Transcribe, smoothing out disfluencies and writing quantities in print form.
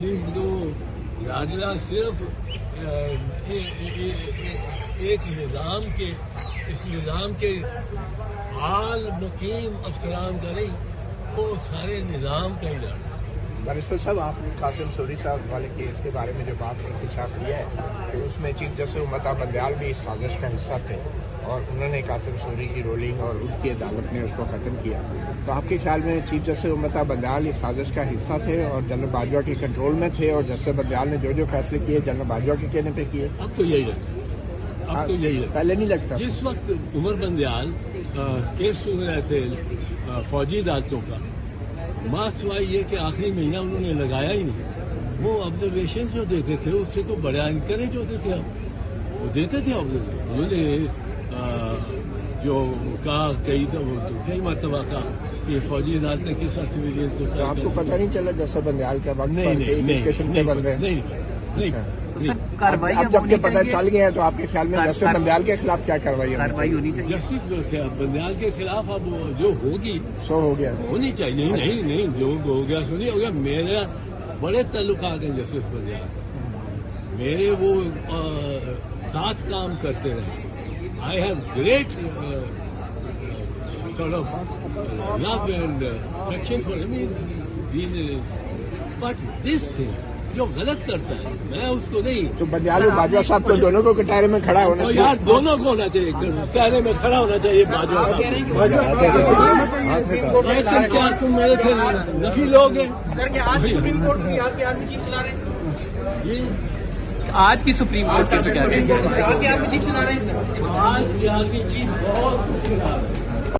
تو راجہ صرف ایک نظام کے اس نظام کے عال مقیم افسران کا نہیں، وہ سارے نظام کا ہی لڑ۔ بارسٹر صاحب، آپ نے قاسم سوری صاحب والے کیس کے بارے میں جو بات انکشاف کیا ہے کہ اس میں چیف جسٹس امتا بندیال بھی اس سازش کا حصہ تھے اور انہوں نے قاسم سوری کی رولنگ اور ان کی عدالت نے اس کو ختم کیا، تو آپ کے خیال میں چیف جسٹس امتا بندیال اس سازش کا حصہ تھے اور جنرل باجوہ کے کنٹرول میں تھے، اور جسٹس بندیال نے جو فیصلے کیے جنرل باجوہ کے کہنے پہ کیے؟ اب تو یہی لگتا ہے، پہلے نہیں لگتا۔ جس وقت عمر بندیال کیس سن رہے تھے فوجی عدالتوں کا، سوائے یہ کہ آخری مہینہ انہوں نے لگایا ہی نہیں، وہ آبزرویشن جو دیتے تھے اس سے تو بڑا انکریج ہوتے تھے، وہ دیتے تھے انہوں نے جو کہا کئی مرتبہ کہا کہ فوجی عدالت نے کس طرح سویلین کو، آپ کو پتہ نہیں چلا جیسا بندیال کا وقت نہیں کاروائی اب جب کہ پتہ چل گیا ہے تو آپ کے خیال میں جسٹس بندیال کے خلاف کیا کاروائی ہونی چاہیے؟ جسٹس بندیال کے خلاف اب جو ہوگی سو ہو گیا ہونی چاہیے۔ نہیں جو ہو گیا سو نہیں ہو گیا۔ میرا بڑے تعلقات ہیں جسٹس بندیال، میرے وہ ساتھ کام کرتے رہے۔ I have great sort of love and affection for him. But this thing جو غلط کرتا ہے میں اس کو نہیں۔ تو بندیال اور باجوہ صاحب کو دونوں کو کٹہرے میں کھڑا ہونا چاہیے، یار دونوں کو ہونا چاہیے، کٹہرے میں کھڑا ہونا چاہیے باجوہ صاحب۔ کیا تم میرے سے نفی لوگ ہیں؟ آج کی سپریم کورٹ کیسے کہہ رہے ہیں؟ آج کی آرمی چیف بہت خوشگوار ہے۔